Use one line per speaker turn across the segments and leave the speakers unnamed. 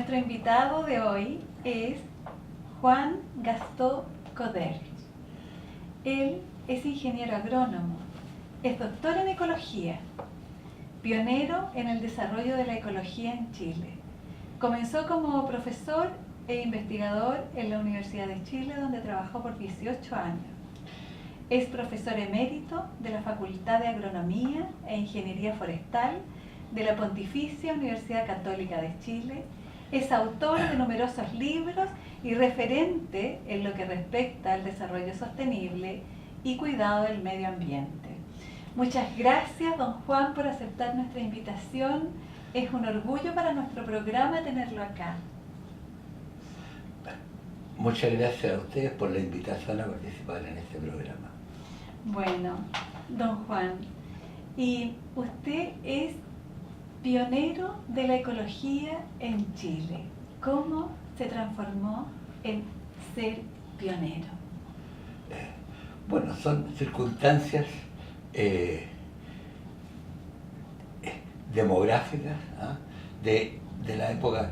Nuestro invitado de hoy es Juan Gastó Coderch. Él es ingeniero agrónomo, es doctor en ecología, pionero en el desarrollo de la ecología en Chile. Comenzó como profesor e investigador en la Universidad de Chile, donde trabajó por 18 años. Es profesor emérito de la Facultad de Agronomía e Ingeniería Forestal de la Pontificia Universidad Católica de Chile. Es autor de numerosos libros y referente en lo que respecta al desarrollo sostenible y cuidado del medio ambiente. Muchas gracias, don Juan, por aceptar nuestra invitación. Es un orgullo para nuestro programa tenerlo acá.
Muchas gracias a ustedes por la invitación a participar en este programa.
Bueno, don Juan, y usted es pionero de la ecología en Chile. ¿Cómo se transformó en ser pionero?
Bueno, son circunstancias demográficas, de la época,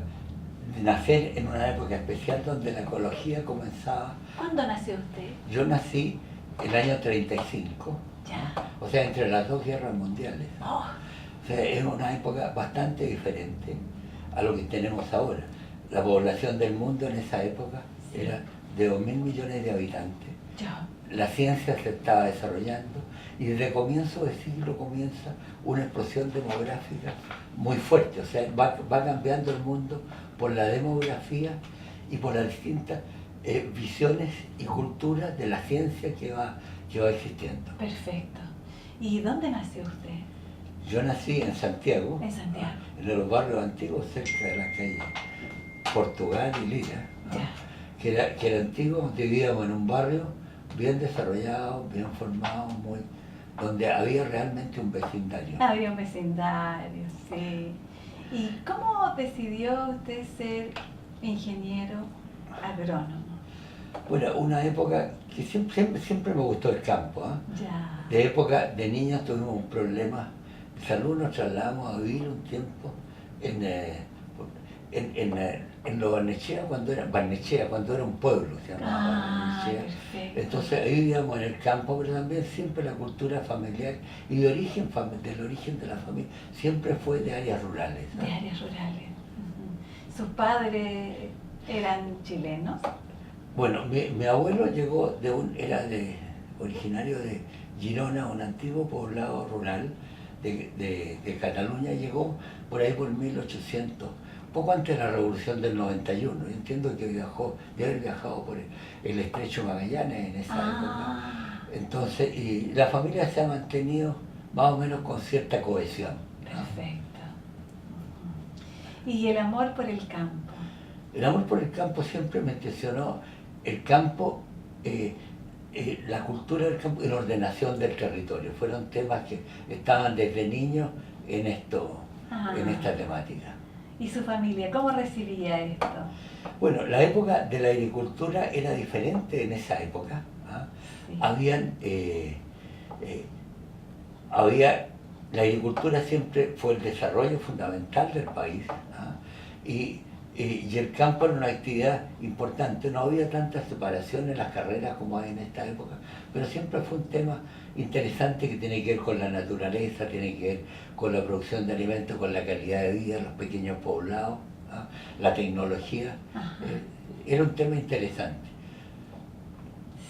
de nacer en una época especial donde la ecología comenzaba.
¿Cuándo nació usted?
Yo nací en el año 35,
Ya.
o sea, entre las dos guerras mundiales.
Oh.
O sea, es una época bastante diferente a lo que tenemos ahora. La población del mundo en esa época era de 2.000 millones de habitantes.
Ya.
La ciencia se estaba desarrollando y desde comienzo de siglo comienza una explosión demográfica muy fuerte. O sea, va cambiando el mundo por la demografía y por las distintas visiones y culturas de la ciencia que va existiendo.
Perfecto. ¿Y dónde nació usted?
Yo nací en Santiago,
En
los barrios antiguos cerca de la calle Portugal y Lira, que era antiguo. Vivíamos en un barrio bien desarrollado, bien formado, donde había realmente un vecindario.
Había un vecindario, sí. ¿Y cómo decidió usted ser ingeniero agrónomo?
Bueno, una época que siempre me gustó el campo.
Ya.
De época de niños tuvimos un problema de salud, nos trasladamos a vivir un tiempo en Lo Barnechea, cuando era un pueblo, se llamaba Barnechea.
Perfecto.
Entonces ahí vivíamos en el campo, pero también siempre la cultura familiar y del origen de la familia siempre fue de áreas rurales.
De áreas rurales. ¿Sus padres eran chilenos?
Bueno, mi abuelo llegó era originario de Girona, un antiguo poblado rural de Cataluña. Llegó por ahí por 1800, poco antes de la Revolución del 91. Yo entiendo que de haber viajado por el Estrecho Magallanes en esa época. Entonces, y la familia se ha mantenido más o menos con cierta cohesión.
Perfecto. ¿Y el amor por el campo?
El amor por el campo siempre me impresionó. El campo, la cultura del campo y la ordenación del territorio fueron temas que estaban desde niño en esta temática.
¿Y su familia cómo recibía esto?
Bueno, la época de la agricultura era diferente en esa época. Sí. La agricultura siempre fue el desarrollo fundamental del país. Y el campo era una actividad importante. No había tanta separación en las carreras como hay en esta época, pero siempre fue un tema interesante que tiene que ver con la naturaleza, tiene que ver con la producción de alimentos, con la calidad de vida, los pequeños poblados, la tecnología. Era un tema interesante.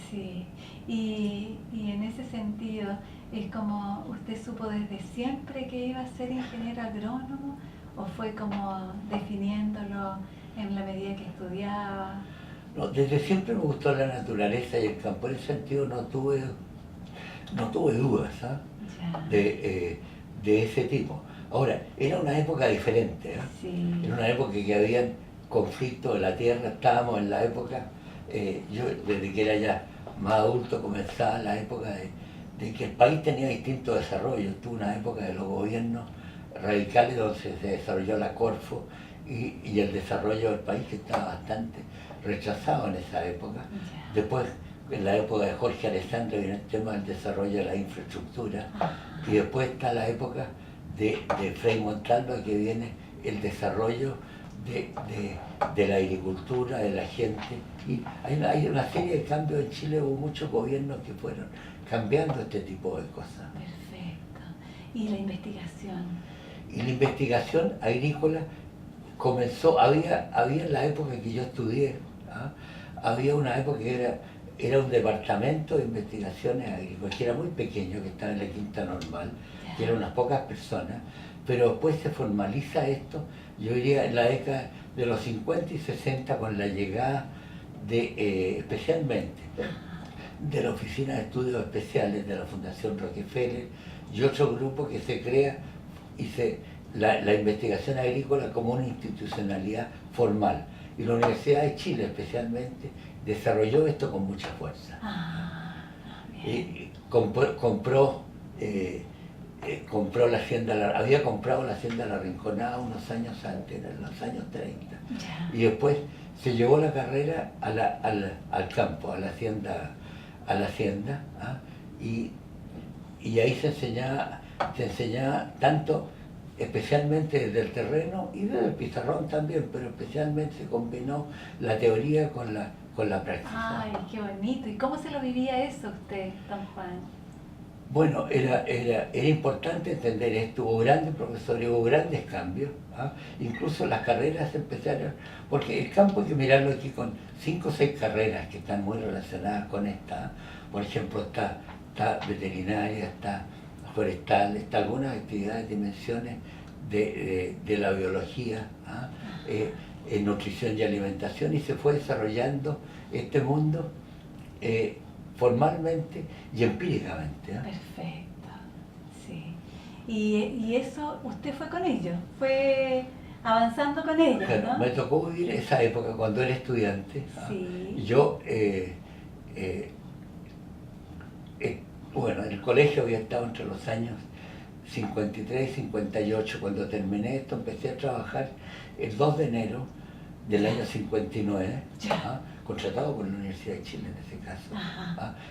Sí, y en ese sentido, ¿es como usted supo desde siempre que iba a ser ingeniero agrónomo? ¿O fue como definiéndolo en la medida que estudiaba?
No, desde siempre me gustó la naturaleza y el campo. En ese sentido no tuve dudas de ese tipo. Ahora, era una época diferente.
Sí.
Era una época que había conflictos de la tierra. Estábamos en la época, yo desde que era ya más adulto comenzaba la época de que el país tenía distintos desarrollos. Tuvo una época de los gobiernos radicales donde se desarrolló la Corfo y el desarrollo del país, que estaba bastante rechazado en esa época. Después, en la época de Jorge Alessandro, viene el tema del desarrollo de la infraestructura, y después está la época de Frei Montalva, que viene el desarrollo de la agricultura, de la gente. Y hay una serie de cambios en Chile, hubo muchos gobiernos que fueron cambiando este tipo de cosas.
Perfecto. ¿Y la investigación?
Y la investigación agrícola comenzó, había en la época que yo estudié, ¿ah? Había una época que era un departamento de investigaciones agrícolas, que era muy pequeño, que estaba en la Quinta Normal, que eran unas pocas personas, pero después se formaliza esto, yo diría en la década de los 50 y 60 con la llegada de, especialmente, de la Oficina de Estudios Especiales de la Fundación Rockefeller y otro grupo que se crea y la investigación agrícola como una institucionalidad formal. Y la Universidad de Chile especialmente desarrolló esto con mucha fuerza. Compró la hacienda, había comprado la hacienda La Rinconada unos años antes, en los años 30. Y después se llevó la carrera al campo, a la hacienda, ¿ah? Y ahí se enseñaba tanto, especialmente desde el terreno y desde el pizarrón también, pero especialmente se combinó la teoría con la práctica.
Ay, qué bonito. ¿Y cómo se lo vivía eso usted, don Juan?
Bueno, era importante entender esto, hubo grandes profesores, hubo grandes cambios, ¿ah? Incluso las carreras empezaron, porque el campo hay que mirarlo aquí con 5 o 6 carreras que están muy relacionadas con esta, ¿ah? Por ejemplo, está veterinaria, está forestal, está algunas actividades, dimensiones de la biología, ¿ah? En nutrición y alimentación, y se fue desarrollando este mundo formalmente y empíricamente. ¿Eh?
Perfecto, sí. Y eso, usted fue con ellos, fue avanzando con ellos,
Claro,
¿no?
me tocó vivir esa época cuando era estudiante.
Sí.
Yo, bueno, en el colegio había estado entre los años 53 y 58. Cuando terminé esto empecé a trabajar el 2 de enero del año 59, contratado por la Universidad de Chile en ese caso,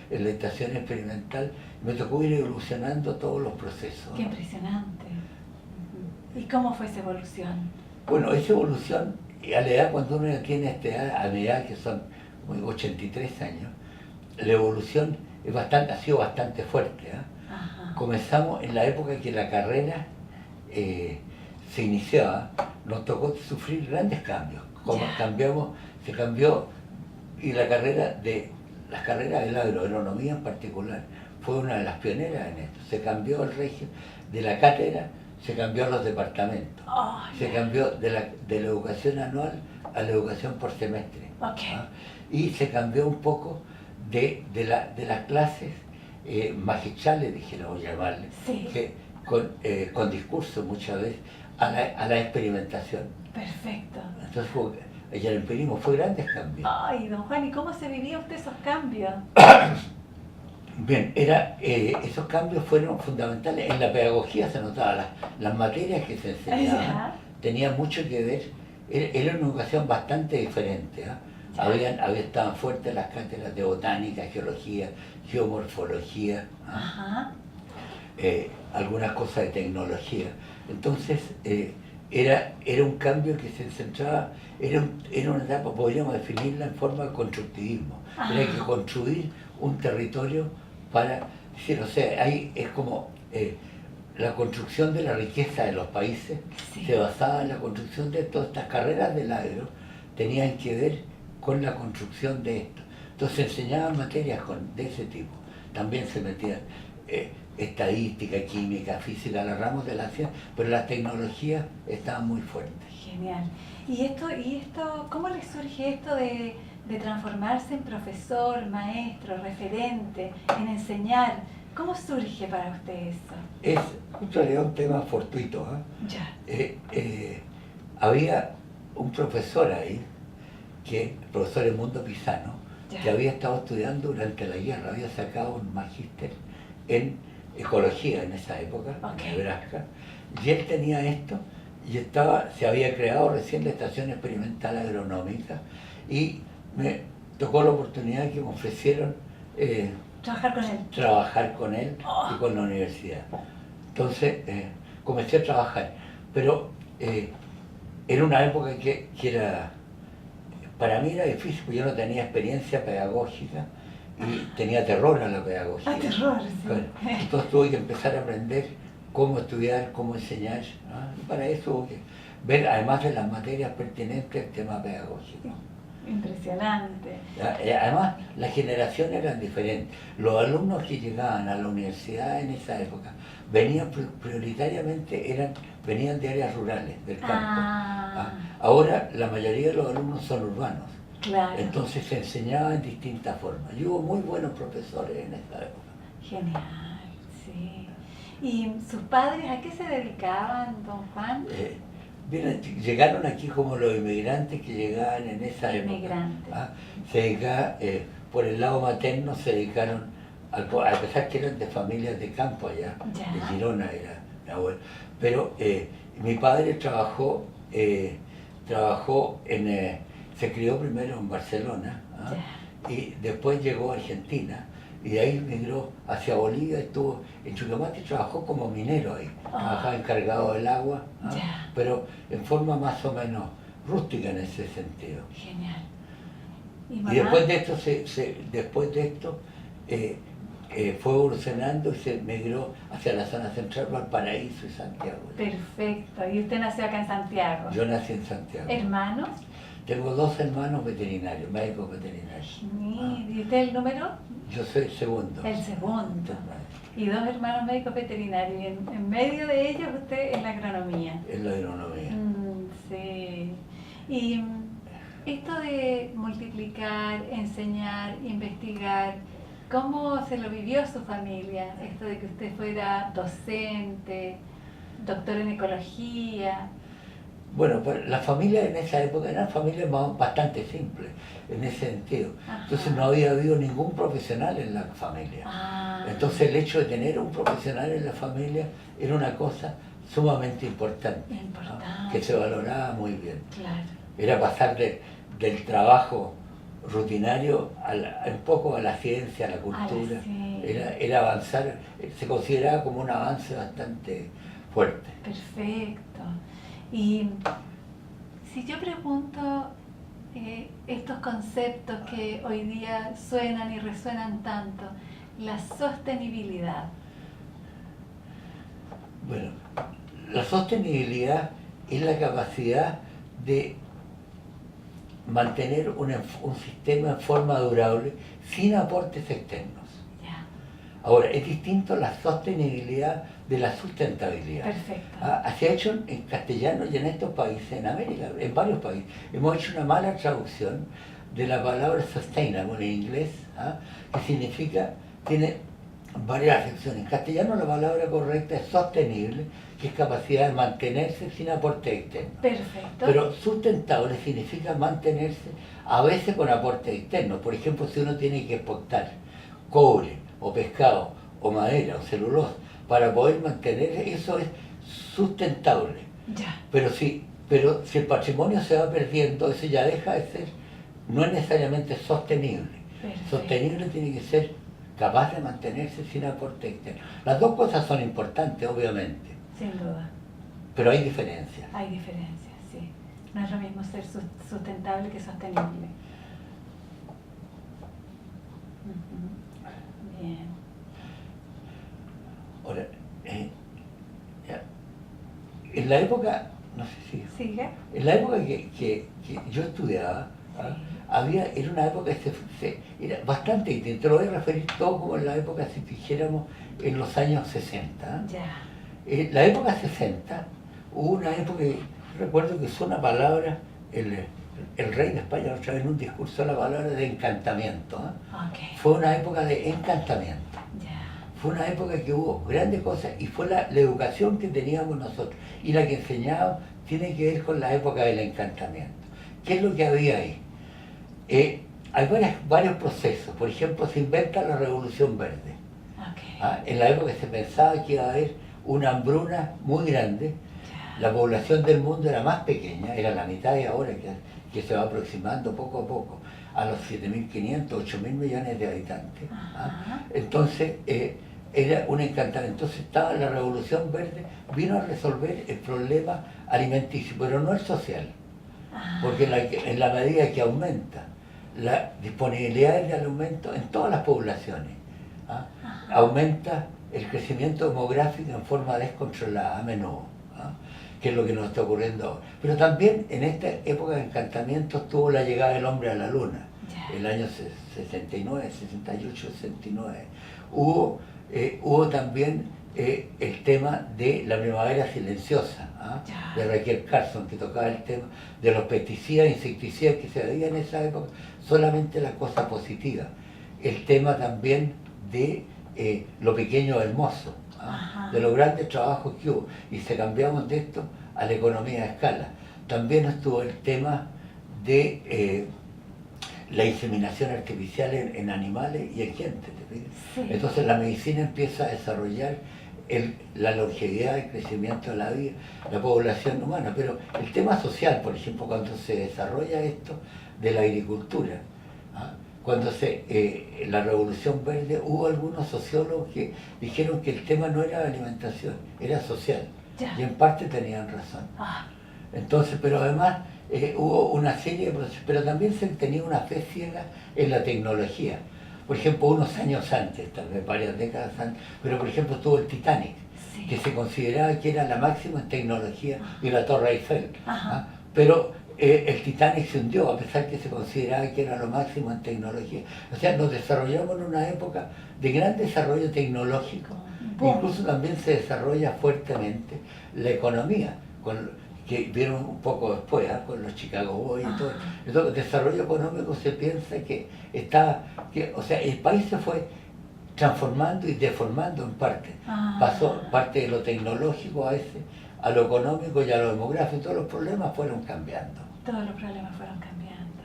en la estación experimental. Me tocó ir evolucionando todos los procesos.
Qué impresionante. ¿Y cómo fue esa evolución?
Bueno, esa evolución, a la edad cuando uno ya tiene esta edad, a mi edad que son como 83 años, la evolución ha sido bastante fuerte. Comenzamos en la época que la carrera se iniciaba, nos tocó sufrir grandes cambios. Se cambió, y las carreras de la agronomía en particular fue una de las pioneras en esto. Se cambió el régimen de la cátedra, se cambió a los departamentos, se cambió de la educación anual a la educación por semestre. Y se cambió un poco de las clases magistrales, dijéramos llamarle, que con discurso muchas veces, a la experimentación.
Perfecto.
Entonces el empirismo fue grandes cambios.
Ay, don Juan, ¿y cómo se vivía usted esos cambios?
Bien, esos cambios fueron fundamentales. En la pedagogía se notaba, las materias que se enseñaban tenían mucho que ver, era una educación bastante diferente. Estaban fuertes las cátedras de botánica, geología, geomorfología, algunas cosas de tecnología. Entonces, era un cambio que se centraba, era una etapa, podríamos definirla en forma de constructivismo. Era que construir un territorio para decir, o sea, ahí es como la construcción de la riqueza de los países se basaba en la construcción de todas estas carreras del agro, tenían que ver con la construcción de esto. Entonces se enseñaban materias de ese tipo. También se metían estadística, química, física, los ramos de la ciencia, pero las tecnologías estaban muy fuertes.
Genial. ¿Y esto, cómo les surge esto de transformarse en profesor, maestro, referente, en enseñar? ¿Cómo surge para usted eso?
Es en realidad un tema fortuito. Había un profesor ahí, el profesor Edmundo Pisano, que había estado estudiando durante la guerra, había sacado un magíster en ecología en esa época, en Nebraska, y él tenía esto, y se había creado recién la estación experimental agronómica, y me tocó la oportunidad que me ofrecieron trabajar con él y con la universidad. Entonces comencé a trabajar, pero era una época que era, para mí era difícil, porque yo no tenía experiencia pedagógica y tenía terror a la pedagogía.
Ah, terror, sí.
Bueno, entonces tuve que empezar a aprender cómo estudiar, cómo enseñar, ¿ah? Y para eso hubo que ver, además de las materias pertinentes, el tema pedagógico.
Impresionante.
Además, las generaciones eran diferentes. Los alumnos que llegaban a la universidad en esa época venían prioritariamente, venían de áreas rurales, del campo. ¿Ah? Ahora la mayoría de los alumnos son urbanos.
Claro.
Entonces se enseñaba en distintas formas. Y hubo muy buenos profesores en esa época.
Genial, sí. ¿Y sus padres a qué se dedicaban, don Juan?
Llegaron aquí como los inmigrantes que llegaban en esa época.
Inmigrantes.
¿Ah? Se dedicaban, por el lado materno se dedicaron, a pesar que eran de familias de campo allá,
Ya.
de Girona era mi abuelo. Pero mi padre trabajó se crió primero en Barcelona, ¿ah? Y después llegó a Argentina. Y de ahí migró hacia Bolivia, estuvo en Chuquemate, trabajó como minero ahí, trabajaba encargado del agua, ¿ah? Pero en forma más o menos rústica en ese sentido.
Genial.
Y después de esto fue evolucionando y se migró hacia la zona central, Valparaíso y Santiago.
Perfecto. ¿Y usted nació acá en Santiago?
Yo nací en Santiago.
¿Hermanos?
Tengo 2 hermanos veterinarios, médicos veterinarios.
¿Y usted el número?
Yo soy el segundo.
El segundo. Y 2 hermanos médicos veterinarios. Y en medio de ellos usted es la agronomía.
Es la agronomía.
Sí. Y esto de multiplicar, enseñar, investigar, ¿cómo se lo vivió su familia? Esto de que usted fuera docente, doctor en ecología.
Bueno, pues la familia en esa época eran familias bastante simples, en ese sentido.
Ajá.
Entonces no había habido ningún profesional en la familia. Entonces el hecho de tener un profesional en la familia era una cosa sumamente importante, ¿no? Que se valoraba muy bien.
Claro.
Era pasar del trabajo rutinario un poco a la ciencia, a la cultura. Era avanzar, se consideraba como un avance bastante fuerte.
Perfecto. Y si yo pregunto estos conceptos que hoy día suenan y resuenan tanto, la sostenibilidad.
Bueno, la sostenibilidad es la capacidad de mantener un sistema en forma durable sin aportes externos. Ahora, es distinto la sostenibilidad de la sustentabilidad.
Perfecto.
Se ha hecho en castellano y en estos países, en América, en varios países. Hemos hecho una mala traducción de la palabra sustainable en inglés, que significa, tiene varias acepciones. En castellano la palabra correcta es sostenible, que es capacidad de mantenerse sin aporte externo.
Perfecto.
Pero sustentable significa mantenerse a veces con aportes externos. Por ejemplo, si uno tiene que exportar cobre, o pescado, o madera, o celulosa, para poder mantener, eso es sustentable. Pero si el patrimonio se va perdiendo, eso ya deja de ser, no es necesariamente sostenible. Perfecto. Sostenible tiene que ser capaz de mantenerse sin aporte externo. Las dos cosas son importantes, obviamente.
Sin duda.
Pero hay diferencias.
Hay diferencias, sí. No es lo mismo ser sustentable que sostenible. Bien.
Ahora, en la época, no sé si...
¿Sigue?
En la época que yo estudiaba, era una época era bastante distinta. Te lo voy a referir todo como en la época, si dijéramos, en los años 60. En la época 60 hubo una época, recuerdo que usó una palabra, el rey de España otra vez en un discurso, la palabra de encantamiento. Fue una época de encantamiento. Fue una época que hubo grandes cosas y fue la educación que teníamos nosotros. Y la que enseñábamos tiene que ver con la época del encantamiento. ¿Qué es lo que había ahí? Hay varios procesos. Por ejemplo, se inventa la Revolución Verde. En la época se pensaba que iba a haber una hambruna muy grande. La población del mundo era más pequeña, era la mitad de ahora que se va aproximando poco a poco a los 7.500, 8.000 millones de habitantes. Entonces, era un encantamiento. Entonces estaba la Revolución Verde, vino a resolver el problema alimenticio, pero no el social, porque en la medida que aumenta la disponibilidad de alimento en todas las poblaciones, ¿ah? Aumenta el crecimiento demográfico en forma descontrolada a menudo, ¿ah? Que es lo que nos está ocurriendo ahora. Pero también en esta época de encantamientos tuvo la llegada del hombre a la luna, el año 69, 68, 69. Hubo también el tema de la primavera silenciosa, ¿ah? De Raquel Carson, que tocaba el tema de los pesticidas, insecticidas que se veía en esa época, solamente la cosa positiva. El tema también de lo pequeño hermoso, ¿ah? De los grandes trabajos que hubo, y se cambiamos de esto a la economía de escala. También estuvo el tema de la inseminación artificial en animales y en gente. Sí. Entonces la medicina empieza a desarrollar la longevidad, el crecimiento de la vida, la población humana, pero el tema social, por ejemplo, cuando se desarrolla esto de la agricultura, ¿ah? Cuando la Revolución Verde, hubo algunos sociólogos que dijeron que el tema no era la alimentación, era social, y en parte tenían razón. Entonces, pero además hubo una serie de procesos, pero también se tenía una fe ciega en la tecnología. Por ejemplo, unos años antes, tal vez varias décadas antes, pero por ejemplo estuvo el Titanic, que se consideraba que era la máxima en tecnología, y la Torre Eiffel. ¿Ah? Pero el Titanic se hundió, a pesar que se consideraba que era lo máximo en tecnología. O sea, nos desarrollamos en una época de gran desarrollo tecnológico. Incluso también se desarrolla fuertemente la economía, que vieron un poco después, ¿eh? Con los Chicago Boys y todo. Entonces, el desarrollo económico se piensa o sea, el país se fue transformando y deformando en parte. Pasó parte de lo tecnológico a lo económico y a lo demográfico, y todos los problemas fueron cambiando.
Todos los problemas fueron cambiando.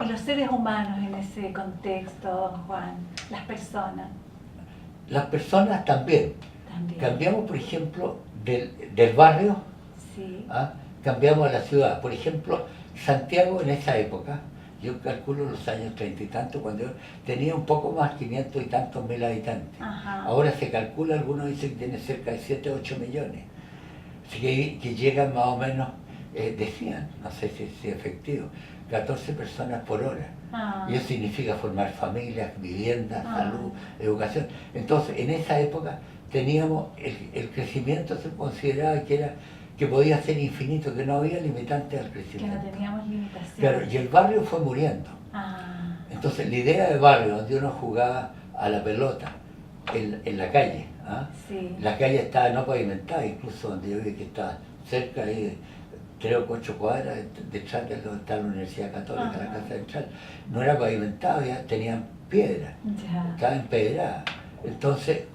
Y los seres humanos en ese contexto, don Juan, las personas.
Las personas también. Cambiamos, por ejemplo, del barrio, sí. ¿Ah? Cambiamos a la ciudad. Por ejemplo, Santiago en esa época, yo calculo los años 30 y tanto, cuando tenía un poco más, 500 y tantos mil habitantes. Ahora se calcula, algunos dicen que tiene cerca de 7, 8 millones. Así que llegan más o menos, decían, no sé si es efectivo, 14 personas por hora. Y eso significa formar familias, viviendas, salud, educación. Entonces, en esa época teníamos, el crecimiento se consideraba que podía ser infinito, que no había limitantes al crecimiento.
Que no teníamos limitaciones.
Claro, y el barrio fue muriendo. Entonces, la idea de barrio, donde uno jugaba a la pelota, en la calle, ¿ah? Sí. La calle estaba no pavimentada, incluso donde yo vi que estaba cerca, ahí de 3 o 4 cuadras detrás de donde está la Universidad Católica, la Casa Central, no era pavimentado, ya tenían piedra, estaba empedrada. Entonces,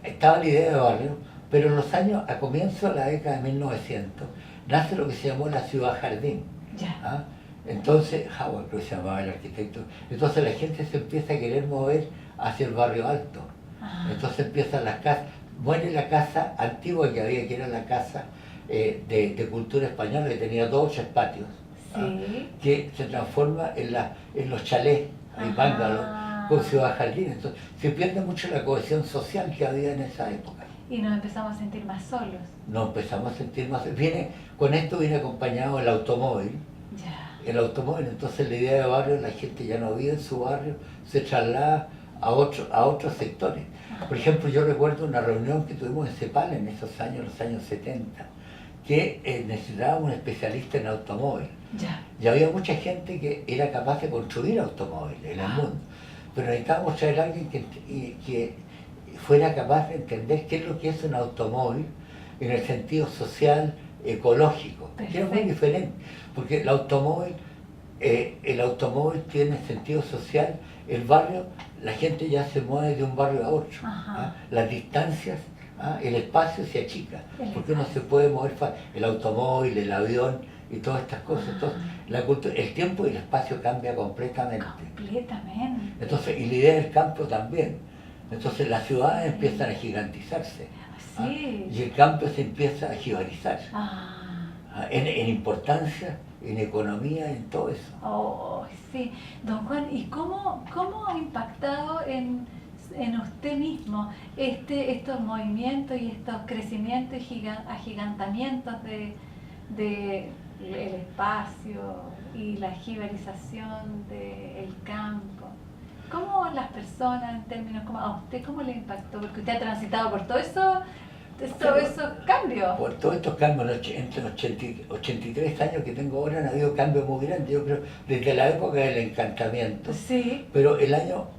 estaba la idea de barrio, pero en los años, a comienzo de la década de 1900, nace lo que se llamó la ciudad jardín. ¿Ah? Entonces, Howard, creo que se llamaba el arquitecto, entonces la gente se empieza a querer mover hacia el barrio alto. Entonces empiezan las casas, muere la casa antigua que había, que era la casa de cultura española, que tenía 2 o 3 patios, sí. Que se transforma en los chalés, en bungalows, con ciudad jardín. Entonces se pierde mucho la cohesión social que había en esa época.
Y nos empezamos a sentir más solos.
Nos empezamos a sentir más solos. Con esto viene acompañado el automóvil. El automóvil, entonces la idea de barrio, la gente ya no vive en su barrio, se traslada a otros sectores. Por ejemplo, yo recuerdo una reunión que tuvimos en CEPAL en esos años, los años 70, que necesitábamos un especialista en automóvil. Y había mucha gente que era capaz de construir automóviles en el mundo, pero necesitábamos traer a alguien que fuera capaz de entender qué es lo que es un automóvil en el sentido social, ecológico, que es muy diferente, porque el automóvil tiene sentido social. El barrio, la gente ya se mueve de un barrio a otro, ¿ah? Las distancias, ¿ah? El espacio se achica, porque uno se puede mover fácil. El automóvil, el avión y todas estas cosas. Entonces, el tiempo y el espacio cambia completamente. Entonces, y la idea del campo también. Entonces las ciudades empiezan a gigantizarse, ¿ah? Y el campo se empieza a jibarizar, en importancia, en economía, en todo eso.
Sí. Don Juan, ¿y cómo ha impactado en en usted mismo estos movimientos y estos crecimientos y agigantamientos del espacio y la giberización del campo? ¿Cómo las personas, en términos, a usted cómo le impactó? Porque usted ha transitado por todo eso. Esos cambios.
Por todos estos cambios, entre los 83 años que tengo ahora han habido cambios muy grandes, yo creo, desde la época del encantamiento.
Sí.
Pero yo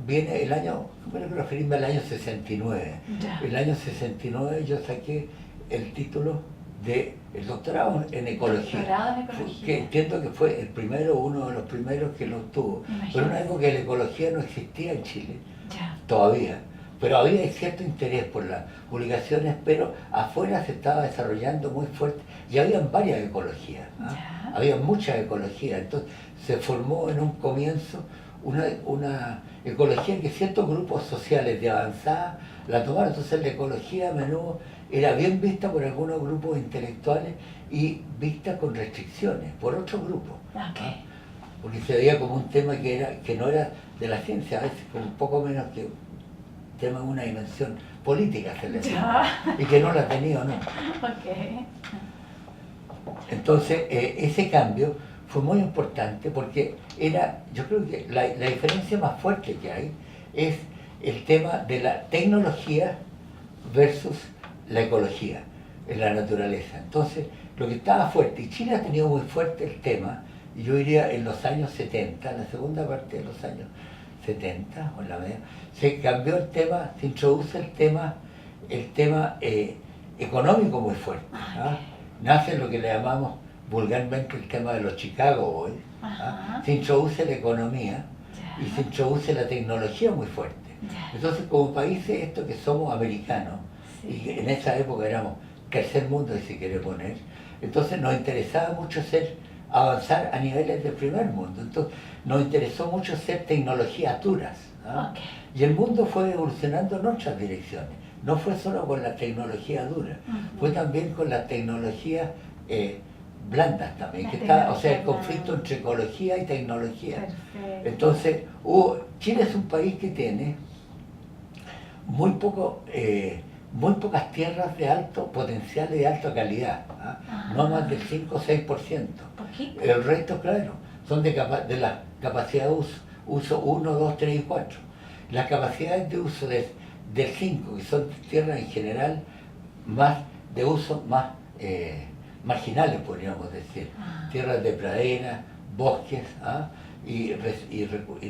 creo que referirme al año 69.
Ya.
El año 69 yo saqué el título de el doctorado en ecología.
Doctorado en ecología.
Que entiendo que fue uno de los primeros que lo obtuvo. Pero en una época la ecología no existía en Chile,
ya,
todavía. Pero había cierto interés por las publicaciones, pero afuera se estaba desarrollando muy fuerte y habían varias ecologías, había muchas ecologías. Entonces se formó en un comienzo una ecología que ciertos grupos sociales de avanzada la tomaron. Entonces la ecología a menudo era bien vista por algunos grupos intelectuales y vista con restricciones por otros grupos.
Okay.
Porque se veía como un tema que no era de la ciencia, a veces como un poco menos que tema de una dimensión política se le llama, y que no la ha tenido nunca.
Okay.
Entonces, ese cambio fue muy importante porque yo creo que la diferencia más fuerte que hay es el tema de la tecnología versus la ecología en la naturaleza. Entonces, lo que estaba fuerte, y Chile ha tenido muy fuerte el tema, y yo diría en los años 70, la segunda parte de los años 70, o en la media, se cambió el tema, se introduce el tema económico muy fuerte. Nace lo que le llamamos vulgarmente el tema de los Chicago Boys. Se introduce la economía y se introduce la tecnología muy fuerte. Entonces, como países estos que somos americanos, y que en esa época éramos tercer mundo, si se quiere poner, entonces nos interesaba mucho avanzar a niveles del primer mundo. Entonces nos interesó mucho ser tecnologías duras. Y el mundo fue evolucionando en otras direcciones. No fue solo con la tecnología dura, fue también con las tecnologías blandas también. O sea, el conflicto entre ecología y tecnología.
Perfecto.
Entonces, Chile es un país que tiene muy pocas tierras de alto potencial y de alta calidad, no más del 5 o 6%.
¿Poquito?
El resto, claro, son de la capacidad de uso 1, 2, 3 y 4. Las capacidades de uso del 5, que son tierras en general más de uso más marginales, podríamos decir, tierras de pradera, bosques y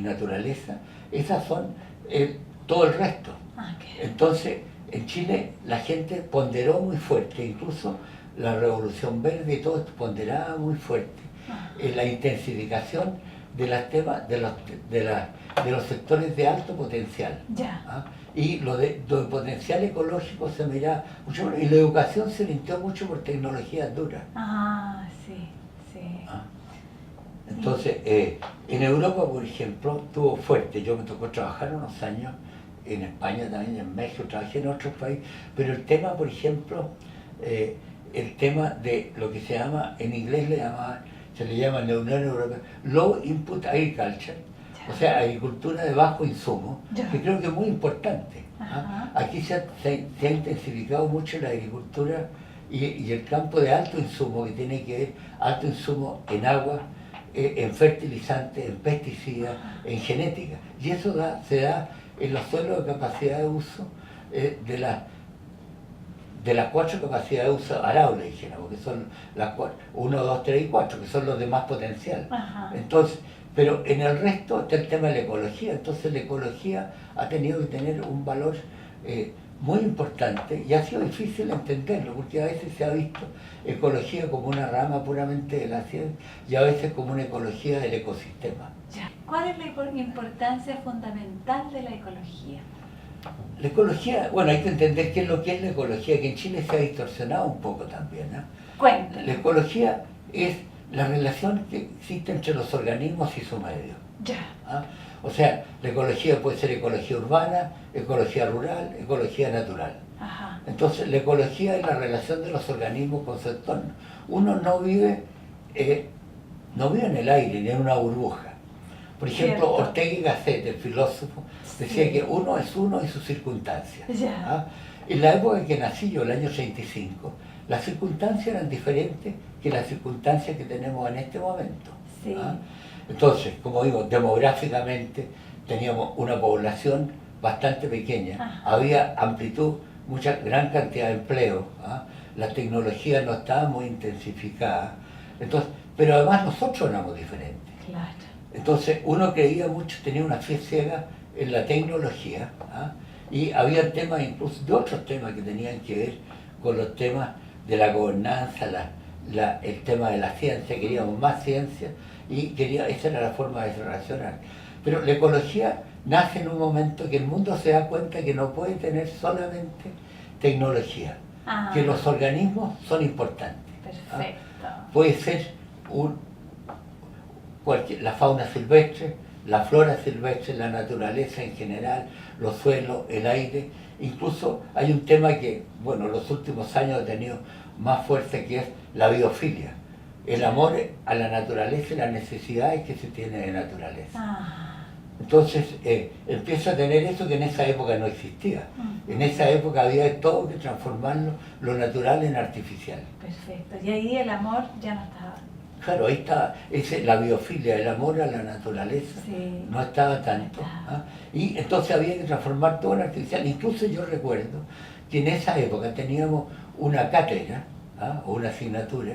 naturaleza, esas son todo el resto. Entonces, en Chile la gente ponderó muy fuerte, incluso la Revolución Verde y todo esto ponderaba muy fuerte en la intensificación de los temas de los sectores de alto potencial. Y lo de potencial ecológico se miraba mucho, y la educación se orientó mucho por tecnologías duras.
Sí.
Entonces, en Europa, por ejemplo, estuvo fuerte. Yo me tocó trabajar unos años en España también, en México, trabajé en otros países, pero el tema, por ejemplo, el tema de lo que se llama, en inglés se le llama en la Unión Europea, Low Input Agriculture, o sea, agricultura de bajo insumo, que creo que es muy importante. Aquí se ha intensificado mucho la agricultura y el campo de alto insumo, que tiene que ver alto insumo en agua, en fertilizantes, en pesticidas, en genética. Y eso se da en los suelos de capacidad de uso de las 4 capacidades de uso arable, dijéramos, que son las 1, 2, 3 y 4, que son los de más potencial. Entonces, pero en el resto está el tema de la ecología. Entonces la ecología ha tenido que tener un valor muy importante y ha sido difícil entenderlo, porque a veces se ha visto ecología como una rama puramente de la ciencia y a veces como una ecología del ecosistema.
¿Cuál es la importancia fundamental de la ecología?
La ecología, bueno, hay que entender qué es lo que es la ecología, que en Chile se ha distorsionado un poco también.
Cuéntame.
La ecología es la relación que existe entre los organismos y su medio. O sea, la ecología puede ser ecología urbana, ecología rural, ecología natural. Entonces, la ecología es la relación de los organismos con su entorno. Uno no vive en el aire ni en una burbuja. Por ejemplo,
Cierto.
Ortega y Gasset, el filósofo, decía
Sí.
que uno es uno y sus circunstancias.
Ya.
¿Ah? En la época en que nací yo, el año 35, las circunstancias eran diferentes que las circunstancias que tenemos en este momento.
Sí.
¿Ah? Entonces, como digo, demográficamente teníamos una población bastante pequeña,
Ajá.
había amplitud, gran cantidad de empleo, ¿ah? La tecnología no estaba muy intensificada, entonces, pero además nosotros éramos diferentes.
Claro.
Entonces uno creía mucho, tenía una fe ciega en la tecnología, ¿ah? Y había temas incluso de otros temas que tenían que ver con los temas de la gobernanza, el tema de la ciencia, queríamos más ciencia y esa era la forma de relacionar. Pero la ecología nace en un momento que el mundo se da cuenta que no puede tener solamente tecnología,
Ah,
que los organismos son importantes. ¿Ah?
perfecto.
Puede ser la fauna silvestre, la flora silvestre, la naturaleza en general, los suelos, el aire. Incluso hay un tema que, bueno, en los últimos años ha tenido más fuerza, que es la biofilia. El amor a la naturaleza y las necesidades que se tiene de naturaleza.
Ah,
Entonces empiezo a tener eso que en esa época no existía. En esa época había todo que transformarlo, lo natural en artificial.
perfecto. Y ahí el amor ya no estaba.
Claro, ahí está la biofilia, el amor a la naturaleza,
Sí.
no estaba tanto. ¿Ah? Y entonces había que transformar todo en artificial. Incluso yo recuerdo que en esa época teníamos una cátedra, ¿ah? O una asignatura,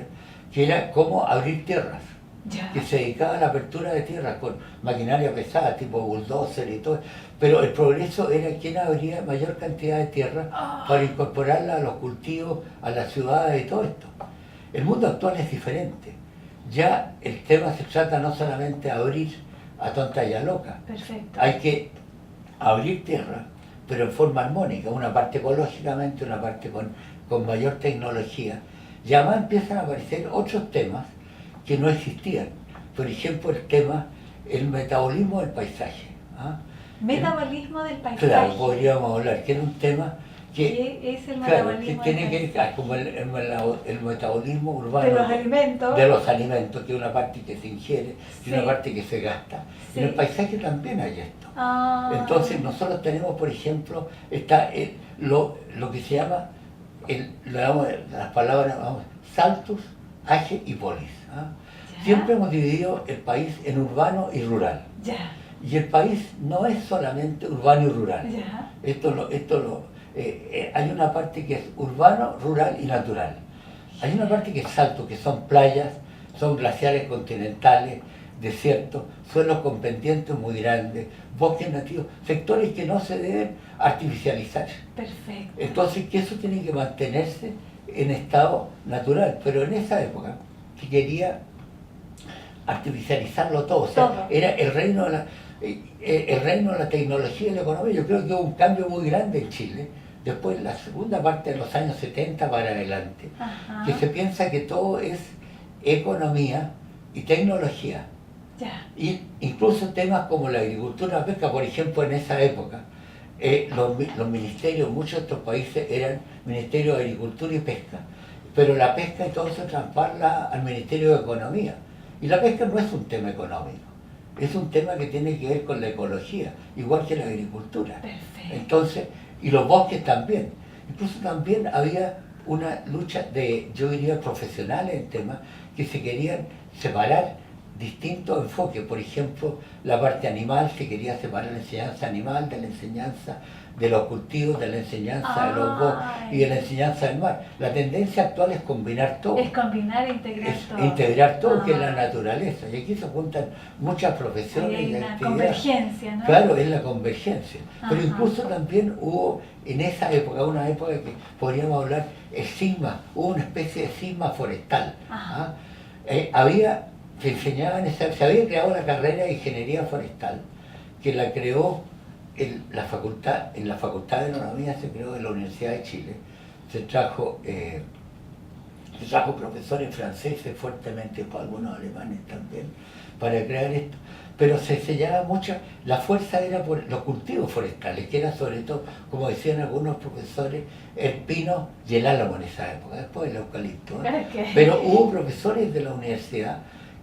que era cómo abrir tierras,
Ya.
que se dedicaba a la apertura de tierras con maquinaria pesada, tipo bulldozer y todo. Pero el progreso era quién abría mayor cantidad de tierra para incorporarla a los cultivos, a las ciudades y todo esto. El mundo actual es diferente. Ya el tema se trata no solamente de abrir a tonta y a loca.
Perfecto.
Hay que abrir tierra, pero en forma armónica, una parte ecológicamente, una parte con mayor tecnología. Y además empiezan a aparecer otros temas que no existían. Por ejemplo, el metabolismo del paisaje. ¿Ah?
Metabolismo del paisaje.
Claro, podríamos hablar, que era un tema que,
¿Qué es el
claro,
metabolismo
que tiene
del
que ver
paisaje?
como el metabolismo urbano
De los alimentos.
de los alimentos, que es una parte que se ingiere y una
Sí.
parte que se gasta.
Sí.
En el paisaje también hay esto.
Ah.
Entonces nosotros tenemos, por ejemplo, está lo que se llama, las palabras, saltus, age y polis. ¿Ah?
Ya.
Siempre hemos dividido el país en urbano y rural.
Ya.
Y el país no es solamente urbano y rural.
Ya.
Hay una parte que es urbano, rural y natural. Hay una parte que es salto, que son playas, son glaciares continentales, desiertos, suelos con pendientes muy grandes, bosques nativos, sectores que no se deben artificializar.
Perfecto.
Entonces, que eso tiene que mantenerse en estado natural. Pero en esa época se quería artificializarlo todo. O sea,
Todo.
era el reino de la tecnología y la economía. Yo creo que hubo un cambio muy grande en Chile, después la segunda parte de los años 70 para adelante,
Ajá.
que se piensa que todo es economía y tecnología.
Ya.
Y incluso temas como la agricultura, la pesca, por ejemplo, en esa época, los ministerios, muchos de estos países eran Ministerio de Agricultura y Pesca, pero la pesca y todo se traspasa al Ministerio de Economía. Y la pesca no es un tema económico, es un tema que tiene que ver con la ecología, igual que la agricultura.
Perfecto.
Entonces, y los bosques también. Incluso también había una lucha yo diría, profesionales en temas que se querían separar distintos enfoques. Por ejemplo, la parte animal, se quería separar la enseñanza animal de la enseñanza de los cultivos, de la enseñanza de los bosques y de la enseñanza del mar. La tendencia actual es combinar todo.
Es combinar e integrar
Es
todo.
integrar todo, que es la naturaleza. Y aquí se juntan muchas profesiones
Hay
y
una
actividades.
convergencia, ¿no?
Claro, es la convergencia. Pero
Ajá.
incluso también hubo en esa época, una época que podríamos hablar, el cisma, hubo una especie de cisma forestal.
Ajá.
¿Ah? Se había creado la carrera de Ingeniería Forestal, que la creó en la Facultad de Economía, se creó en la Universidad de Chile. Se trajo profesores franceses fuertemente, algunos alemanes también, para crear esto. Pero se sellaba mucho, la fuerza era por los cultivos forestales, que era sobre todo, como decían algunos profesores, el pino y el álamo en esa época, después el eucalipto.
Ok.
Pero hubo profesores de la universidad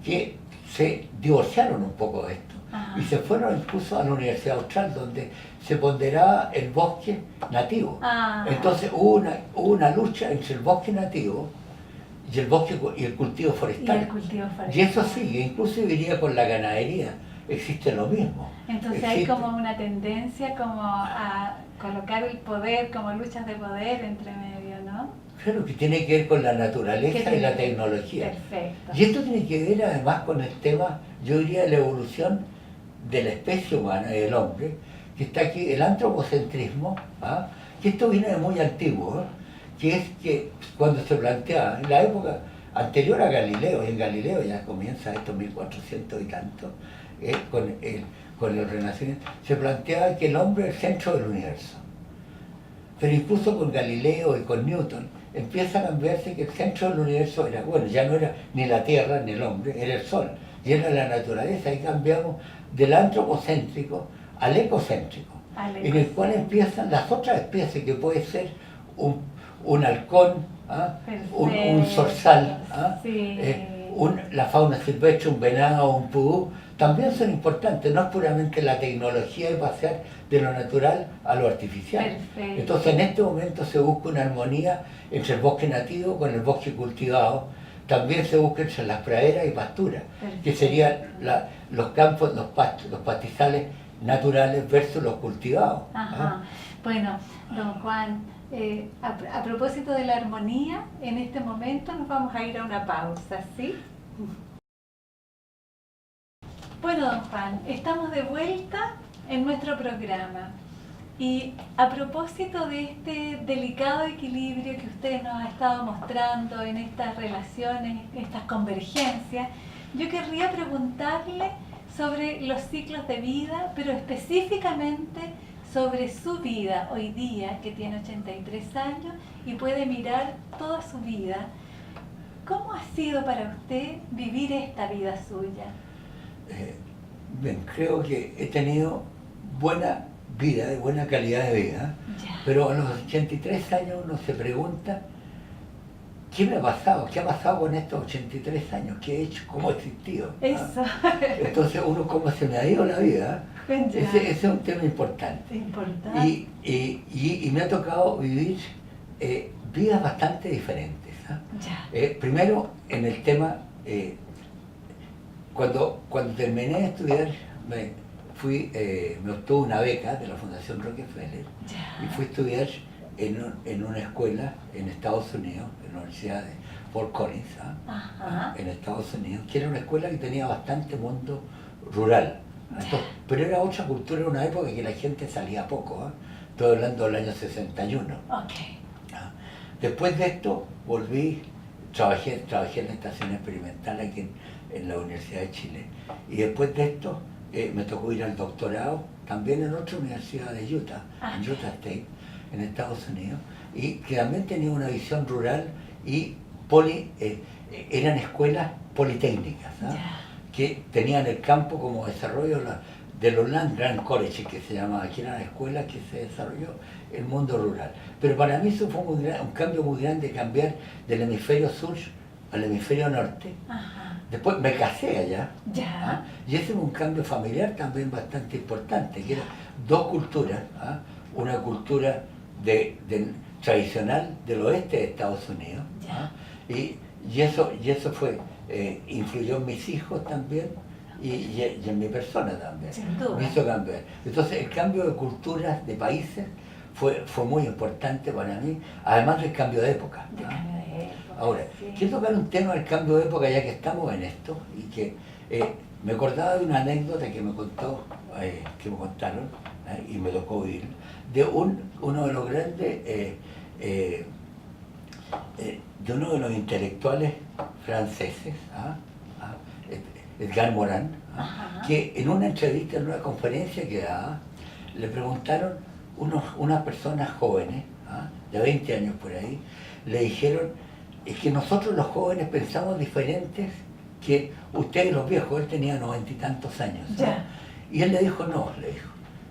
que se divorciaron un poco de esto
Ajá.
Y se fueron incluso a la Universidad Austral, donde se ponderaba el bosque nativo.
Ah.
Entonces hubo una lucha entre el bosque nativo y el bosque y el cultivo forestal.
Y el cultivo forestal.
Y eso sigue, incluso diría con la ganadería, existe lo mismo.
Entonces hay como una tendencia como a colocar el poder como luchas de poder entre medio, ¿no?
Claro, que tiene que ver con la naturaleza y la
que...
tecnología.
Perfecto.
Y esto tiene que ver además con el tema, yo diría, de la evolución de la especie humana y del hombre, que está aquí el antropocentrismo, ¿ah? Que esto viene de muy antiguo, ¿eh? Que es que cuando se plantea, en la época anterior a Galileo, y en Galileo ya comienza esto 1400 y tanto, con el Renacimiento, se planteaba que el hombre es el centro del universo. Pero incluso con Galileo y con Newton empieza a cambiarse que el centro del universo era, bueno, ya no era ni la Tierra ni el hombre, era el Sol, y era la naturaleza, y cambiamos del antropocéntrico al ecocéntrico, en el cual empiezan las otras especies, que puede ser un halcón, ¿ah? un zorzal, ¿ah?
Sí.
La fauna silvestre, un venado, un pudú, también son importantes, no es puramente la tecnología de pasar de lo natural a lo artificial.
Perfecto.
Entonces en este momento se busca una armonía entre el bosque nativo con el bosque cultivado, también se busca entre las praderas y pasturas, que serían los campos, los pastizales naturales versus los cultivados.
Ajá. Bueno, don Juan, a propósito de la armonía, en este momento nos vamos a ir a una pausa, ¿sí? Bueno, don Juan, estamos de vuelta en nuestro programa y a propósito de este delicado equilibrio que usted nos ha estado mostrando en estas relaciones, estas convergencias, yo querría preguntarle sobre los ciclos de vida, pero específicamente sobre su vida hoy día, que tiene 83 años y puede mirar toda su vida. ¿Cómo ha sido para usted vivir esta vida suya?
Bien, creo que he tenido buena vida, buena calidad de vida,
Ya.
pero a los 83 años uno se pregunta, ¿qué me ha pasado? ¿Qué ha pasado con estos 83 años? ¿Qué he hecho? ¿Cómo he existido?
Eso.
Entonces uno, ¿cómo se me ha ido la vida?
Ya.
Ese es un tema importante.
Importante.
Y me ha tocado vivir vidas bastante diferentes. ¿Ah?
Ya.
Primero, en el tema, cuando terminé de estudiar, me obtuve una beca de la Fundación Rockefeller.
Ya.
Y fui a estudiar en una escuela en Estados Unidos, en la Universidad de Fort Collins,
Ajá.
en Estados Unidos, que era una escuela que tenía bastante mundo rural. Entonces, pero era otra cultura, en una época que la gente salía poco. Estoy hablando del año 61.
Okay.
Después de esto volví, trabajé en la estación experimental aquí en la Universidad de Chile, y después de esto me tocó ir al doctorado también en otra universidad de Utah, en Utah State, en Estados Unidos, y que también tenía una visión rural y eran escuelas politécnicas, que tenían el campo como desarrollo de los Land Grant Colleges, que se llamaba, que eran escuelas que se desarrolló el mundo rural. Pero para mí eso fue un cambio muy grande, cambiar del hemisferio sur al hemisferio norte.
Ajá.
Después me casé allá.
Ya.
Y ese fue un cambio familiar también bastante importante, que eran dos culturas, una cultura tradicional del oeste de Estados Unidos, y eso fue, influyó en mis hijos también y en mi persona también.
Sin duda.
Me hizo cambiar. Entonces el cambio de culturas, de países, fue muy importante para mí, además del cambio de época.
Cambio de época.
Ahora,
Sí.
quiero tocar un tema del cambio de época, ya que estamos en esto, y que me acordaba de una anécdota que me contaron, y me tocó oír, de uno de los grandes, de uno de los intelectuales franceses, Edgar Morin, que en una entrevista, en una conferencia que daba, le preguntaron unas personas jóvenes, de 20 años por ahí, le dijeron, es que nosotros los jóvenes pensamos diferentes que ustedes los viejos. Él tenía 90 y tantos años. Y él le dijo, no,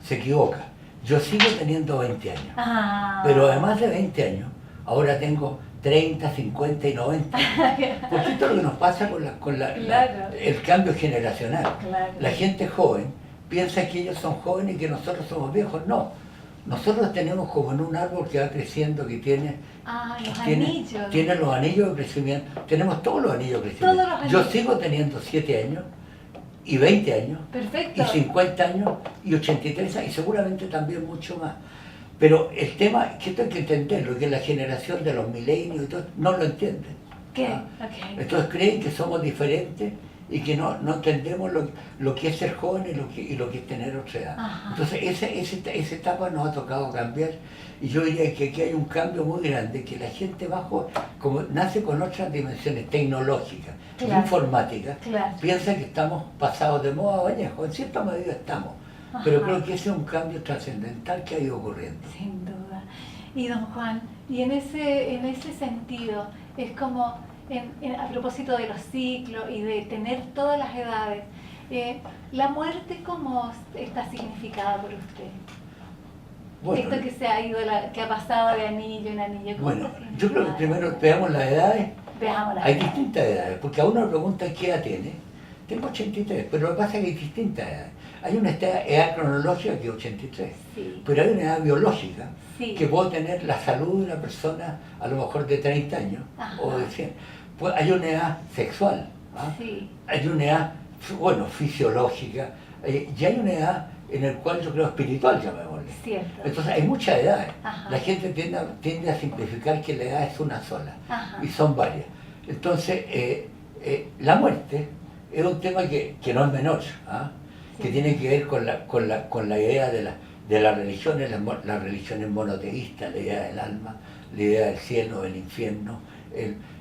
se equivoca, yo sigo teniendo 20 años, pero además de 20 años, ahora tengo 30, 50 y 90. Porque esto es lo que nos pasa
Claro.
el cambio generacional.
Claro.
La gente joven piensa que ellos son jóvenes y que nosotros somos viejos. No. Nosotros tenemos como en un árbol que va creciendo, que tiene,
Los anillos.
tiene los anillos de crecimiento. Tenemos todos los anillos de crecimiento.
Todos los anillos.
Yo sigo teniendo 7 años, y 20 años,
Perfecto.
y 50 años, y 83 años, y seguramente también mucho más. Pero el tema, que esto hay que entenderlo, que la generación de los milenios y todo, no lo entienden.
¿Qué?
¿Ah?
Okay.
Entonces creen que somos diferentes y que no entendemos lo que es ser joven y lo que es tener otra edad.
Ajá.
Entonces esa etapa nos ha tocado cambiar, y yo diría que aquí hay un cambio muy grande, que la gente como nace con otras dimensiones tecnológicas,
Claro.
informáticas,
Claro.
piensa que estamos pasados de moda o añejos, en cierta medida estamos.
Ajá.
Pero creo que ese es un cambio trascendental que ha ido ocurriendo.
Sin duda. Y don Juan, y en ese sentido, es como, a propósito de los ciclos y de tener todas las edades, ¿la muerte cómo está significada por usted?
Bueno,
Esto que se ha ido, que ha pasado de anillo en anillo. ¿cómo
bueno,
está
yo creo que
significada?
primero veamos las edades.
Veamos las
Hay
edades.
distintas edades, porque a uno le pregunta qué edad tiene. Tengo 83, pero lo que pasa es que hay distintas edades. Hay una edad cronológica que es 83,
Sí.
pero hay una edad biológica
Sí.
que puede tener la salud de una persona a lo mejor de 30 años
Ajá.
o de 100. Pues hay una edad sexual, ¿ah?
Sí.
Hay una edad, bueno, fisiológica, y hay una edad en la cual yo creo espiritual, llamémosle.
Cierto.
Entonces hay muchas edades.
Ajá.
La gente tiende a simplificar que la edad es una sola,
Ajá.
y son varias. Entonces, la muerte es un tema que no es menor, ¿ah?
Sí.
Que tiene que ver con la idea de las religiones, las religiones monoteístas, la idea del alma, la idea del cielo, del infierno,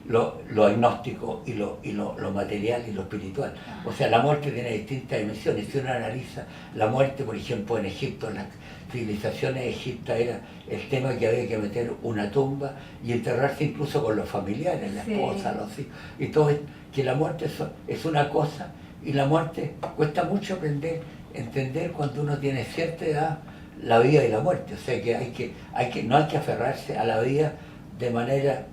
lo agnóstico y lo material y lo espiritual. O sea, la muerte tiene distintas dimensiones. Si uno analiza la muerte, por ejemplo, en Egipto, en las civilizaciones egipcias era el tema que había que meter una tumba y enterrarse incluso con los familiares, la
Sí.
esposa, los hijos, y todo, que la muerte es una cosa, y la muerte cuesta mucho entender cuando uno tiene cierta edad la vida y la muerte. O sea que no hay que aferrarse a la vida de manera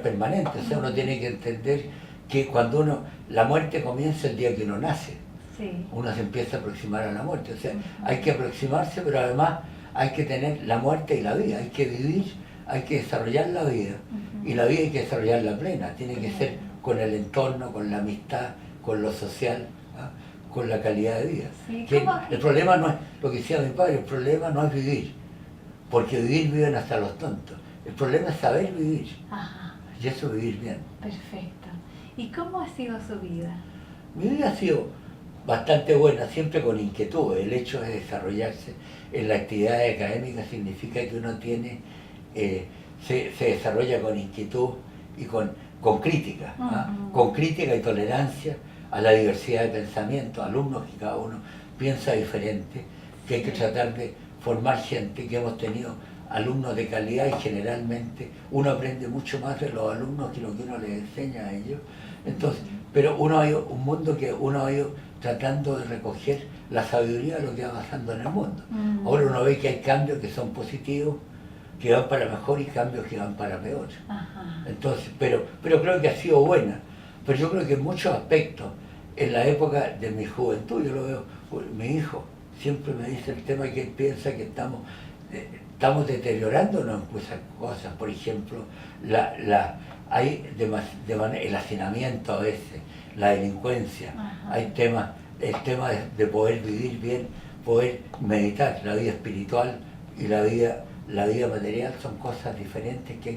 permanente. O sea, uno tiene que entender que cuando la muerte comienza el día que uno nace.
Sí.
Uno se empieza a aproximar a la muerte. O sea, hay que aproximarse, pero además hay que tener la muerte y la vida. Hay que vivir, hay que desarrollar la vida. Y la vida hay que desarrollarla plena. Tiene que ser con el entorno, con la amistad, con lo social, ¿ah? Con la calidad de vida.
Sí,
Que
¿cómo?
el problema no es, lo que decía mi padre, el problema no es vivir, porque vivir viven hasta los tontos. El problema es saber vivir,
Ajá.
y eso es vivir bien.
Perfecto. ¿Y cómo ha sido su vida?
Mi vida ha sido bastante buena, siempre con inquietud. El hecho de desarrollarse en la actividad académica significa que uno se desarrolla con inquietud y con crítica, ¿ah? Con crítica y tolerancia a la diversidad de pensamientos, alumnos que cada uno piensa diferente, que hay que tratar de formar gente, que hemos tenido alumnos de calidad, y generalmente uno aprende mucho más de los alumnos que lo que uno les enseña a ellos. Entonces, pero un mundo que uno ha ido tratando de recoger la sabiduría de lo que va pasando en el mundo. Ahora uno ve que hay cambios que son positivos, que van para mejor, y cambios que van para peor.
Ajá.
Entonces, pero creo que ha sido buena. Pero yo creo que en muchos aspectos, en la época de mi juventud, yo lo veo, mi hijo siempre me dice el tema que él piensa que estamos deteriorándonos en esas cosas. Por ejemplo, hay el hacinamiento a veces, la delincuencia.
Ajá.
Hay el tema de poder vivir bien, poder meditar. La vida espiritual y la vida material son cosas diferentes que hay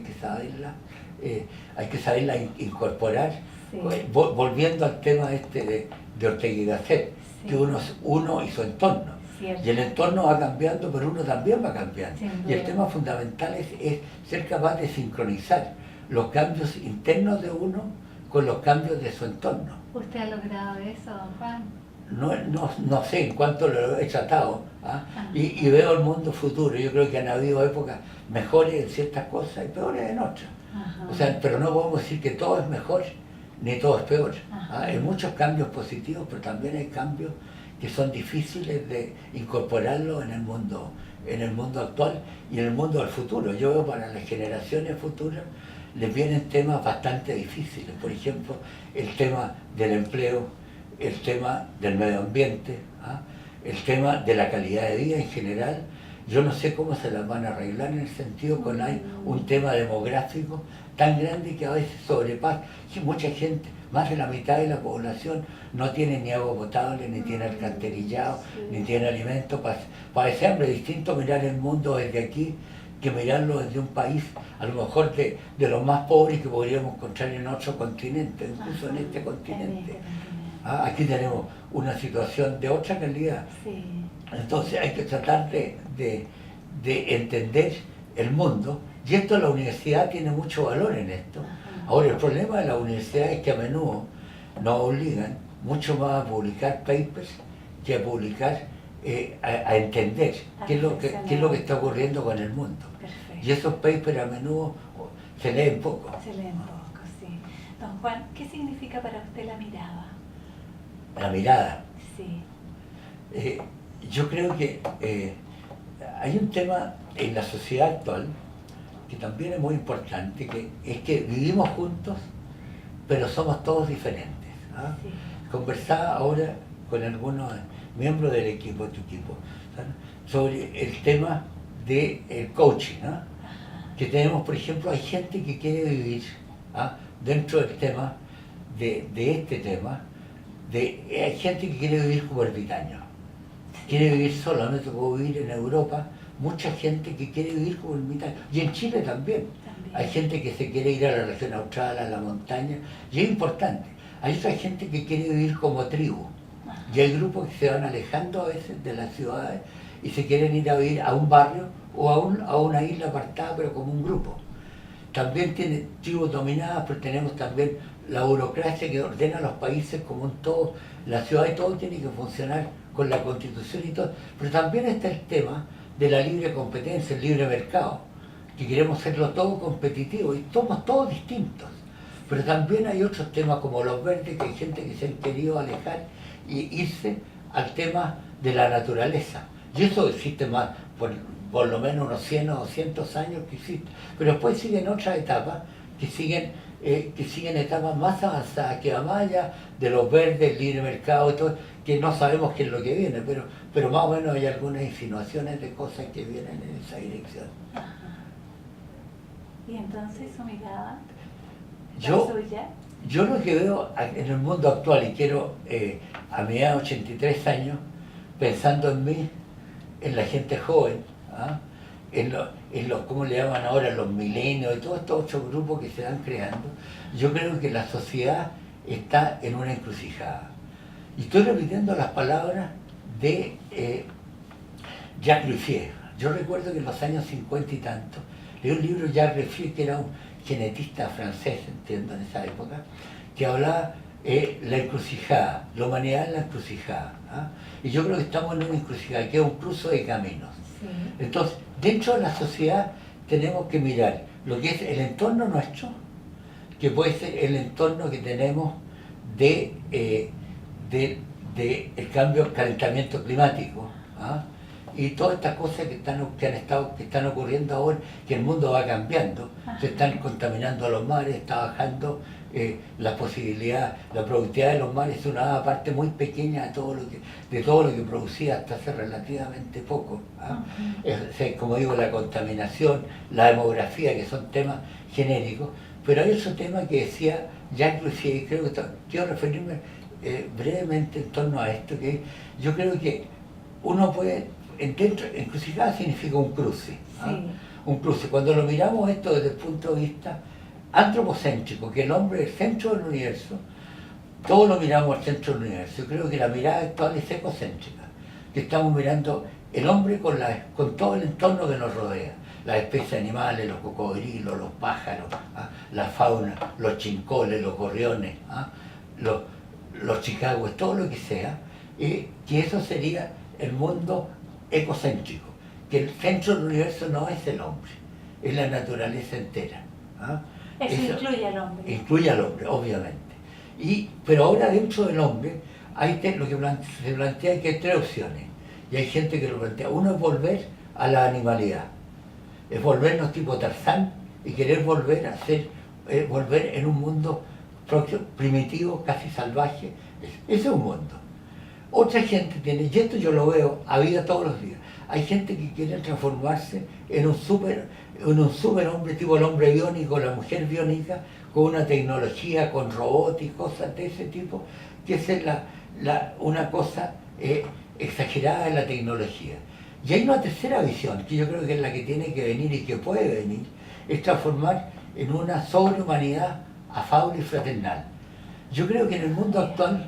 que saberlas incorporar.
Sí.
Volviendo al tema de Ortega y Gasset,
Sí.
que uno es uno y su entorno.
Cierto.
Y el entorno va cambiando, pero uno también va cambiando.
Sin
Y el
duda.
tema fundamental es ser capaz de sincronizar los cambios internos de uno con los cambios de su entorno.
¿Usted ha logrado eso, don Juan?
No sé en cuánto lo he tratado, ¿ah?
Ajá.
Y veo el mundo futuro. Yo creo que han habido épocas mejores en ciertas cosas y peores en otras.
Ajá.
O sea, pero no podemos decir que todo es mejor ni todo es peor.
Ajá.
Hay muchos cambios positivos, pero también hay cambios que son difíciles de incorporarlos en el mundo en el mundo actual y en el mundo del futuro. Yo veo para las generaciones futuras les vienen temas bastante difíciles, por ejemplo, el tema del empleo, el tema del medio ambiente, ¿ah? El tema de la calidad de vida en general. Yo no sé cómo se las van a arreglar en el sentido que hay un tema demográfico tan grande que a veces sobrepasa, que mucha gente, más de la mitad de la población, no tiene ni agua potable, ni tiene alcantarillado, ni tiene alimento. Parece hambre distinto mirar el mundo desde aquí que mirarlo desde un país, a lo mejor de los más pobres que podríamos encontrar en otro continente, incluso en este continente. Aquí tenemos una situación de otra calidad.
Sí.
Entonces hay que tratar de entender el mundo, y esto la universidad tiene mucho valor en esto. Ahora el problema de la universidad es que a menudo nos obligan mucho más a publicar papers que a publicar, a entender qué es lo que está ocurriendo con el mundo.
Perfecto.
Y esos papers a menudo se leen poco.
Se leen poco, sí. Don Juan, ¿qué significa para usted la mirada?
La mirada.
Sí.
Yo creo que hay un tema en la sociedad actual que también es muy importante, que es que vivimos juntos, pero somos todos diferentes. ¿Ah?
Sí.
Conversaba ahora con algunos miembros del equipo, de tu equipo, ¿sabes? Sobre el tema del coaching, ¿no? Que tenemos, por ejemplo, hay gente que quiere vivir, ¿ah? Dentro del tema, de este tema, hay gente que quiere vivir como ermitaño, quiere vivir solo. A mí me tocó vivir en Europa, mucha gente que quiere vivir como ermitaño, y en Chile también. Hay gente que se quiere ir a la región austral, a la montaña, y es importante. Hay otra gente que quiere vivir como tribu, y hay grupos que se van alejando a veces de las ciudades y se quieren ir a vivir a un barrio o a una isla apartada, pero como un grupo. También tiene tribus dominadas, pero tenemos también la burocracia que ordena a los países como un todo, la ciudad y todo tiene que funcionar con la constitución y todo, pero también está el tema de la libre competencia, el libre mercado, que queremos hacerlo todo competitivo y somos todos distintos. Pero también hay otros temas como los verdes, que hay gente que se han querido alejar y irse al tema de la naturaleza. Y eso existe más, por lo menos unos 100 o 200 años que existe. Pero después siguen otras etapas, que siguen etapas más avanzadas, que va más allá de los verdes, el libre mercado y todo, que no sabemos qué es lo que viene, pero más o menos hay algunas insinuaciones de cosas que vienen en esa dirección.
Ajá. Y entonces su mirada, la suya.
Yo lo que veo en el mundo actual, y quiero, a mi edad de 83 años, pensando en mí, en la gente joven, ¿ah? en los, ¿cómo le llaman ahora? Los milenios y todos estos otros grupos que se van creando, yo creo que la sociedad está en una encrucijada. Y estoy repitiendo las palabras de Jacques Ruffier. Yo recuerdo que en los años 50 y tanto, leí un libro de Jacques Ruffier, que era un genetista francés, entiendo, en esa época, que hablaba la encrucijada, la humanidad en la encrucijada. ¿Ah? Y yo creo que estamos en una encrucijada, que es un cruce de caminos.
Sí.
Entonces, dentro de la sociedad tenemos que mirar lo que es el entorno nuestro, que puede ser el entorno que tenemos de el cambio, el calentamiento climático, ¿ah? Y todas estas cosas que están ocurriendo ahora, que el mundo va cambiando. Se están contaminando los mares, está bajando la posibilidad, la productividad de los mares es una parte muy pequeña de todo lo que producía hasta hace relativamente poco. ¿Ah? Como digo, la contaminación, la demografía, que son temas genéricos, pero hay otro tema que decía Jacques Ruffier, y creo que quiero referirme brevemente en torno a esto, que yo creo que uno puede, encrucijada significa un cruce. ¿Ah?
Sí.
Un cruce. Cuando lo miramos esto desde el punto de vista antropocéntrico, que el hombre es el centro del universo, todos lo miramos al centro del universo. Yo creo que la mirada actual es ecocéntrica, que estamos mirando el hombre con todo el entorno que nos rodea, las especies animales, los cocodrilos, los pájaros, ¿ah? La fauna, los chincoles, los gorriones, ¿ah? los chicahues, todo lo que sea, que eso sería el mundo ecocéntrico, que el centro del universo no es el hombre, es la naturaleza entera. ¿Ah?
Eso incluye al hombre.
Incluye al hombre, obviamente. Pero ahora dentro del hombre hay lo que se plantea que hay tres opciones, y hay gente que lo plantea. Uno es volver a la animalidad. Es volvernos tipo Tarzán y querer volver a ser, volver en un mundo primitivo, casi salvaje. Ese es un mundo. Otra gente tiene, y esto yo lo veo a vida todos los días, hay gente que quiere transformarse en un superhombre, tipo el hombre biónico, la mujer biónica, con una tecnología, con robots y cosas de ese tipo, que es una cosa exagerada en la tecnología. Y hay una tercera visión, que yo creo que es la que tiene que venir y que puede venir, es transformar en una sobrehumanidad afable y fraternal. Yo creo que en el mundo actual,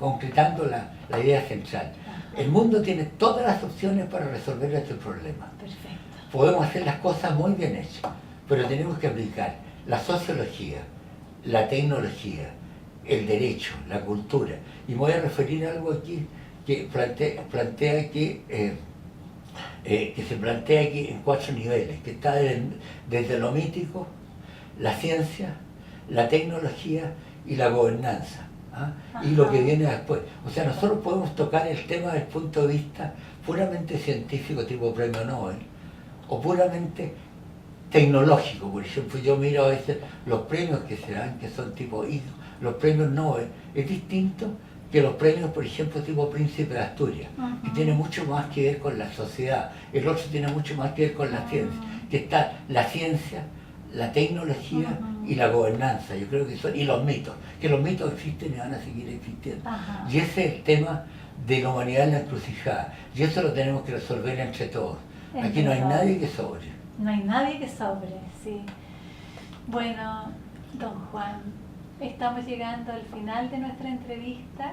concretando la idea central, el mundo tiene todas las opciones para resolver este problema.
Perfecto.
Podemos hacer las cosas muy bien hechas, pero tenemos que aplicar la sociología, la tecnología, el derecho, la cultura. Y me voy a referir a algo aquí que se plantea aquí en 4 niveles, que está desde lo mítico, la ciencia, la tecnología y la gobernanza, ¿ah? Y lo que viene después. O sea, nosotros podemos tocar el tema desde el punto de vista puramente científico, tipo premio Nobel, o puramente tecnológico. Por ejemplo, yo miro a veces los premios que se dan, que son tipo los premios Nobel, es distinto que los premios, por ejemplo, tipo Príncipe de Asturias, que tiene mucho más que ver con la sociedad. El otro tiene mucho más que ver con la ciencia, que está la ciencia, la tecnología y la gobernanza. Yo creo que son, y los mitos, que los mitos existen y van a seguir existiendo. Y ese es el tema de la humanidad en la encrucijada, y eso lo tenemos que resolver entre todos. Aquí no hay nadie que sobre.
No hay nadie que sobre, sí. Bueno, don Juan, estamos llegando al final de nuestra entrevista,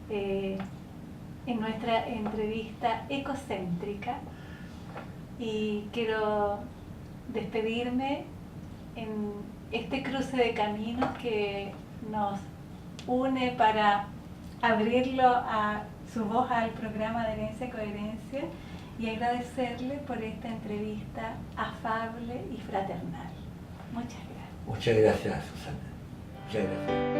en nuestra entrevista ecocéntrica, y quiero despedirme en este cruce de caminos que nos une para abrirlo a su voz al programa de Herencia y Coherencia, y agradecerle por esta entrevista afable y fraternal. Muchas gracias.
Muchas gracias, Susana. Muchas gracias.